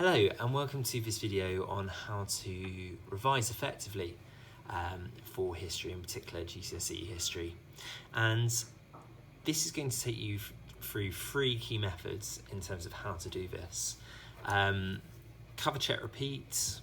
Hello and welcome to this video on how to revise effectively for history, in particular GCSE history. And this is going to take you through 3 key methods in terms of how to do this. Cover, check, repeat,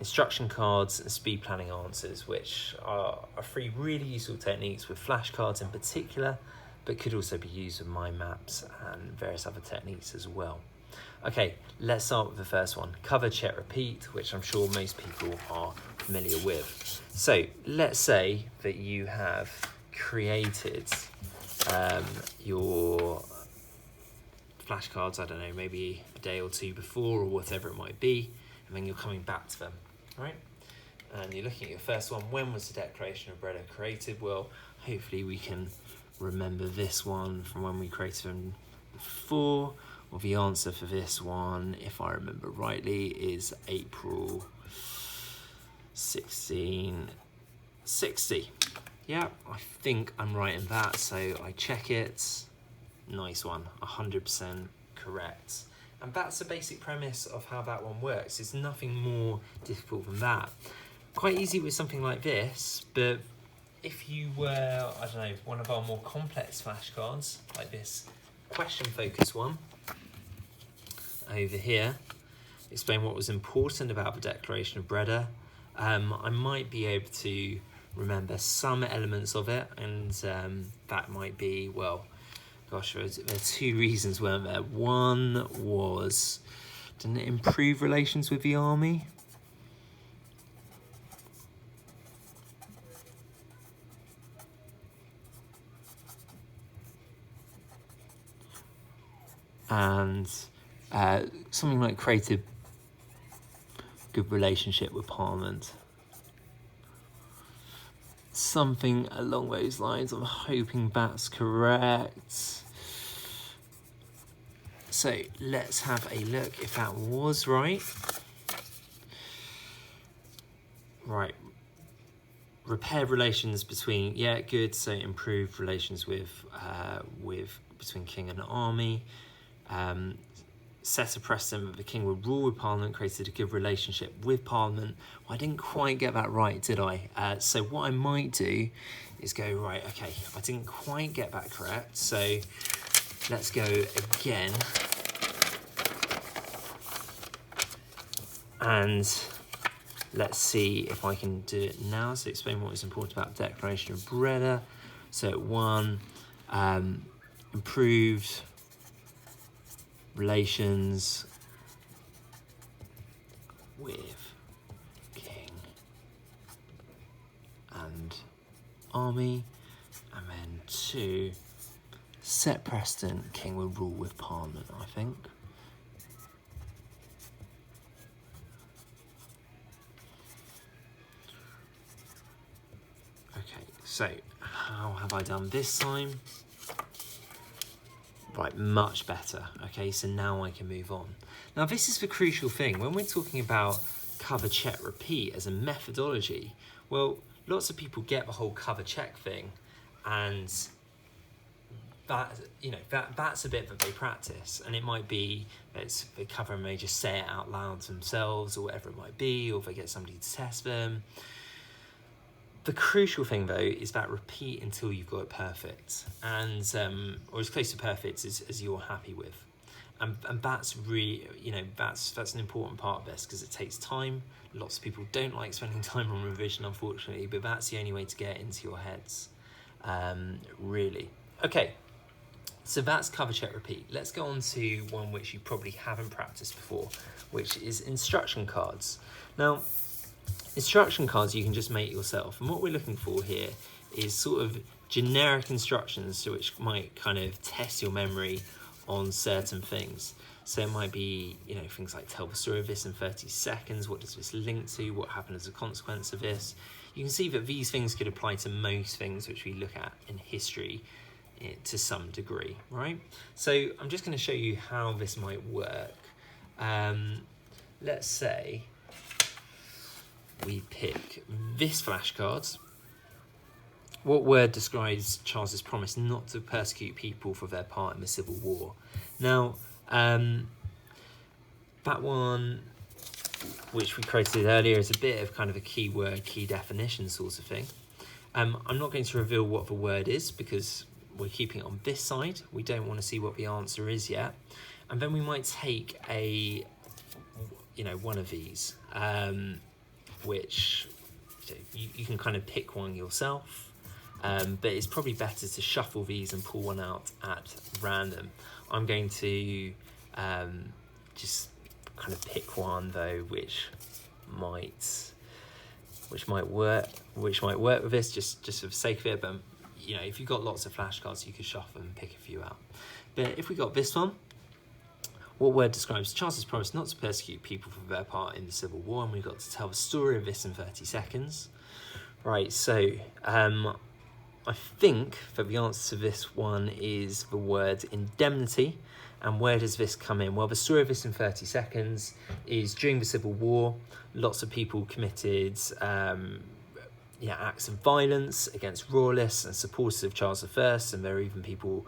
instruction cards and speed planning answers, which are 3 really useful techniques with flashcards in particular, but could also be used with mind maps and various other techniques as well. Okay, let's start with the first one, cover, check, repeat, which I'm sure most people are familiar with. So let's say that you have created your flashcards, I don't know, maybe a day or 2 before or whatever it might be, and then you're coming back to them, right? And you're looking at your first one, when was the Declaration of Breda created? Well, hopefully we can remember this one from when we created them before. Well, the answer for this one, if I remember rightly, is April 1660. Yeah, I think I'm right in that, so I check it. Nice one, 100% correct. And that's the basic premise of how that one works. It's nothing more difficult than that. Quite easy with something like this, but if you were, I don't know, one of our more complex flashcards, like this question focus one, over here, explain what was important about the Declaration of Breda. I might be able to remember some elements of it, and that might be, well, gosh, there are 2 reasons, weren't there? One was, didn't it improve relations with the army? And something like created good relationship with Parliament. Something along those lines. I'm hoping that's correct. So let's have a look if that was right. Right. Repair relations between, yeah, good. So improved relations with between king and army. Set a precedent that the king would rule with Parliament, created a good relationship with Parliament. Well, I didn't quite get that right, did I? So what I might do is go, right, okay, I didn't quite get that correct, so let's go again. And let's see if I can do it now. So explain what is important about the Declaration of Breda. So 1, improved relations with king and army, and then 2, set precedent, king will rule with Parliament, I think. Okay, so how have I done this time? Right, much better. Okay, so now I can move on. Now this is the crucial thing. When we're talking about cover, check, repeat as a methodology, well, lots of people get the whole cover, check thing, and that, you know, that's a bit that they practice, and it might be that they cover and they just say it out loud to themselves or whatever it might be, or they get somebody to test them. The crucial thing, though, is that repeat until you've got it perfect, and or as close to perfect as you're happy with, and that's really, you know, that's an important part of this, because it takes time. Lots of people don't like spending time on revision, unfortunately, but that's the only way to get into your heads, really. Okay, so that's cover, check, repeat. Let's go on to one which you probably haven't practiced before, which is instruction cards. Now, instruction cards you can just make yourself, and what we're looking for here is sort of generic instructions which might kind of test your memory on certain things. So it might be, you know, things like tell the story of this in 30 seconds, what does this link to, what happened as a consequence of this. You can see that these things could apply to most things which we look at in history to some degree, right? So I'm just going to show you how this might work. Let's say we pick this flashcard. What word describes Charles's promise not to persecute people for their part in the Civil War? Now, that That one, which we created earlier, is a bit of kind of a keyword, key definition sort of thing. I'm not going to reveal what the word is because we're keeping it on this side. We don't want to see what the answer is yet. And then we might take a, one of these, which you can kind of pick one yourself. But it's probably better to shuffle these and pull one out at random. I'm going to just kind of pick one though, which might work with this, just for the sake of it. But if you've got lots of flashcards, you could shuffle and pick a few out. But if we got this one, what word describes Charles's promise not to persecute people for their part in the Civil War? And we've got to tell the story of this in 30 seconds. Right, so I think that the answer to this one is the word indemnity. And where does this come in? Well, the story of this in 30 seconds is during the Civil War, lots of people committed acts of violence against royalists and supporters of Charles I, and there are even people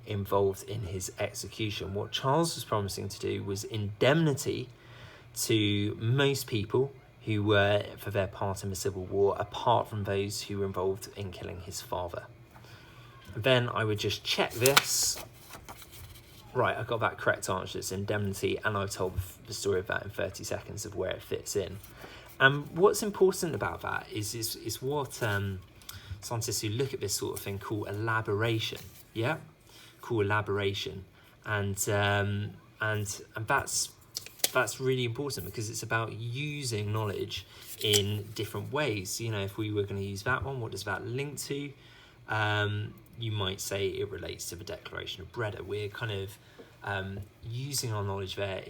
involved in his execution. What Charles was promising to do was indemnity to most people who were for their part in the Civil War, apart from those who were involved in killing his father. Then I would just check this. Right, I got that correct answer. It's indemnity, and I've told the story of that in 30 seconds of where it fits in. And what's important about that is what scientists who look at this sort of thing call elaboration. Yeah, call elaboration, and that's really important because it's about using knowledge in different ways. If we were going to use that one, what does that link to? You might say it relates to the Declaration of Breda. We're kind of using our knowledge there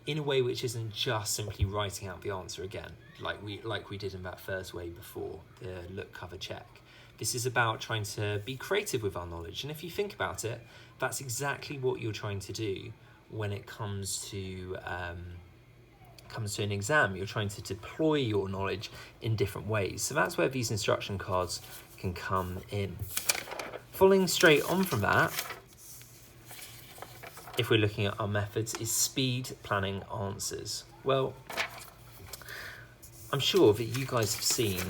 in a way which isn't just simply writing out the answer again, like we did in that first way before, the look, cover, check. This is about trying to be creative with our knowledge. And if you think about it, that's exactly what you're trying to do when it comes to an exam. You're trying to deploy your knowledge in different ways. So that's where these instruction cards can come in. Following straight on from that, if we're looking at our methods, is speed planning answers. Well, I'm sure that you guys have seen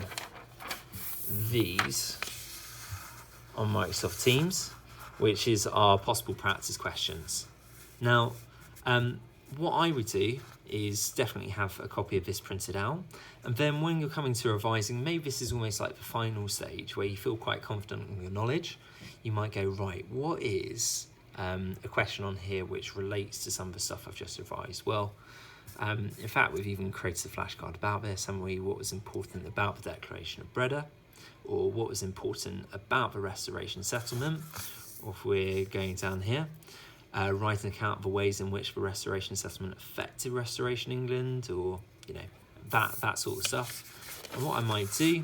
these on Microsoft Teams, which is our possible practice questions. Now, what I would do is definitely have a copy of this printed out, and then when you're coming to revising, maybe this is almost like the final stage where you feel quite confident in your knowledge. You might go, right, what is a question on here which relates to some of the stuff I've just revised? Well, in fact, we've even created a flashcard about this, haven't we? What was important about the Declaration of Breda, or what was important about the Restoration Settlement, or if we're going down here, write an account of the ways in which the Restoration Settlement affected Restoration England, or that sort of stuff. And what I might do,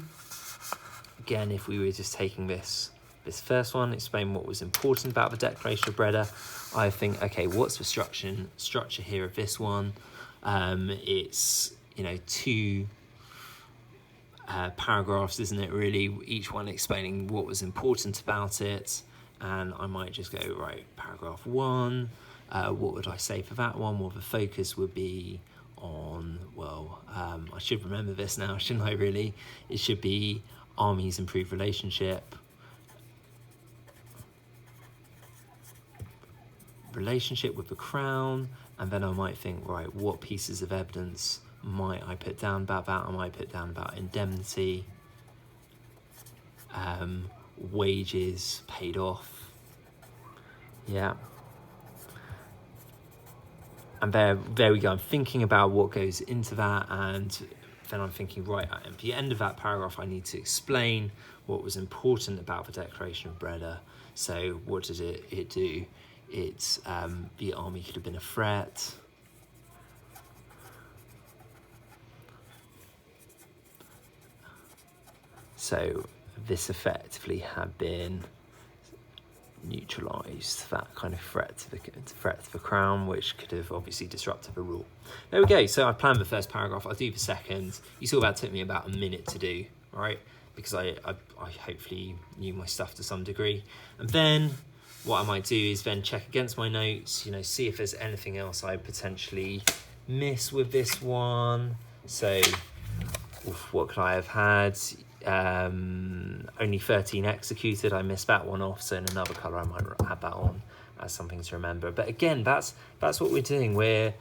again, if we were just taking this first one, explain what was important about the Declaration of Breda, I think, okay, what's the structure here of this one? It's two paragraphs, isn't it, really, each one explaining what was important about it. And I might just go, right, paragraph 1, what would I say for that one? Well, the focus would be on, I should remember this now, shouldn't I, really? It should be armies improve relationship with the crown. And then I might think, right, what pieces of evidence might I put down about that? I might put down about indemnity, wages paid off, yeah. And there we go. I'm thinking about what goes into that, and then I'm thinking, right, at the end of that paragraph, I need to explain what was important about the Declaration of Breda. So what did it do? It's the army could have been a threat. So this effectively had been neutralised, that kind of threat to the crown, which could have obviously disrupted the rule. There we go. So I planned the first paragraph. I'll do the second. You saw that took me about a minute to do, right? Because I hopefully knew my stuff to some degree. And then what I might do is then check against my notes, see if there's anything else I potentially miss with this one. So what could I have had? Only 13 executed. I missed that one off, so in another colour I might add that on as something to remember. But again, that's what we're doing. The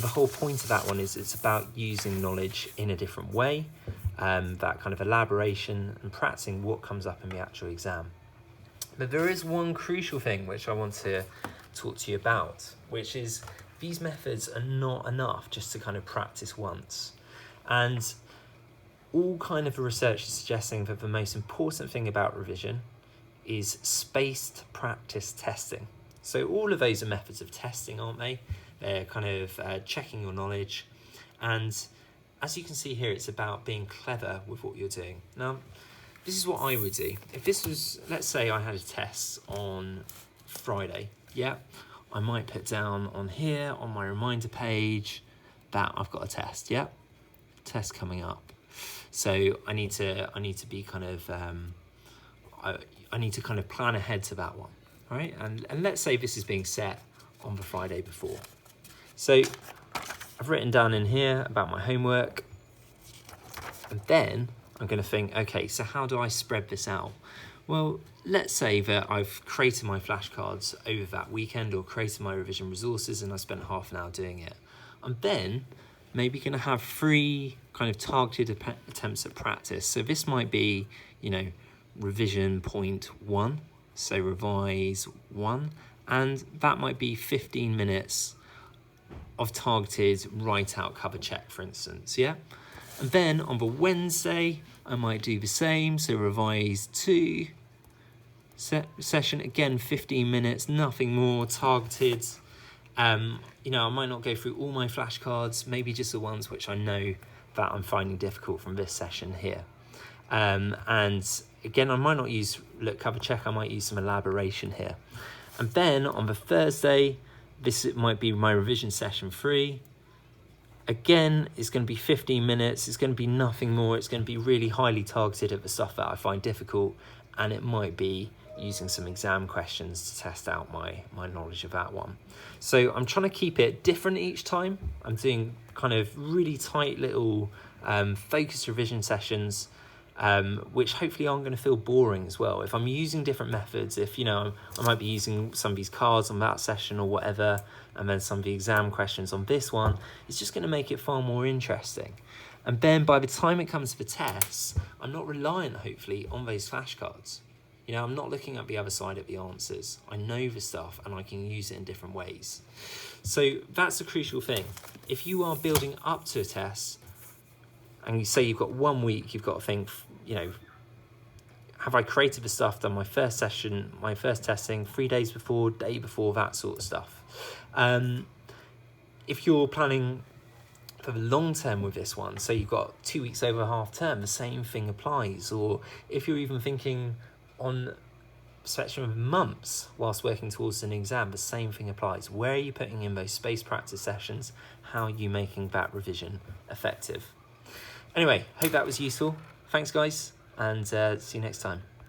whole point of that one is it's about using knowledge in a different way, that kind of elaboration and practicing what comes up in the actual exam. But there is one crucial thing which I want to talk to you about, which is these methods are not enough just to kind of practice once. And all kind of research is suggesting that the most important thing about revision is spaced practice testing. So all of those are methods of testing, aren't they? They're kind of checking your knowledge. And as you can see here, it's about being clever with what you're doing. Now, this is what I would do. If this was, let's say I had a test on Friday, I might put down on here, on my reminder page, that I've got a test, test coming up. So I need to be kind of, I need to kind of plan ahead to that one, all right? And let's say this is being set on the Friday before. So I've written down in here about my homework, and then I'm going to think, okay, so how do I spread this out? Well, let's say that I've created my flashcards over that weekend or created my revision resources and I spent half an hour doing it. I'm then maybe going to have 3 kind of targeted attempts at practice. So this might be, revision point 1, so revise 1, and that might be 15 minutes of targeted write out cover check, for instance, And then on the Wednesday, I might do the same, so revise 2 session, again 15 minutes, nothing more, targeted. I might not go through all my flashcards, maybe just the ones which I know that I'm finding difficult from this session here. And again, I might not use cover check, I might use some elaboration here. And then on the Thursday, it might be my revision session 3. Again, it's going to be 15 minutes, it's going to be nothing more, it's going to be really highly targeted at the stuff that I find difficult, and it might be using some exam questions to test out my knowledge of that one. So I'm trying to keep it different each time. I'm doing kind of really tight little focused revision sessions, which hopefully aren't going to feel boring as well. If I'm using different methods, if I might be using some of these cards on that session or whatever, and then some of the exam questions on this one, it's just going to make it far more interesting. And then by the time it comes to the tests, I'm not reliant, hopefully, on those flashcards. I'm not looking at the other side of the answers. I know the stuff and I can use it in different ways. So that's the crucial thing. If you are building up to a test and you say you've got 1 week, you've got to think, have I created the stuff, done my first session, my first testing, 3 days before, day before, that sort of stuff. If you're planning for the long term with this one, so you've got 2 weeks over half term, the same thing applies. Or if you're even thinking on a spectrum of months whilst working towards an exam, the same thing applies. Where are you putting in those spaced practice sessions? How are you making that revision effective? Anyway, hope that was useful. Thanks guys, and see you next time.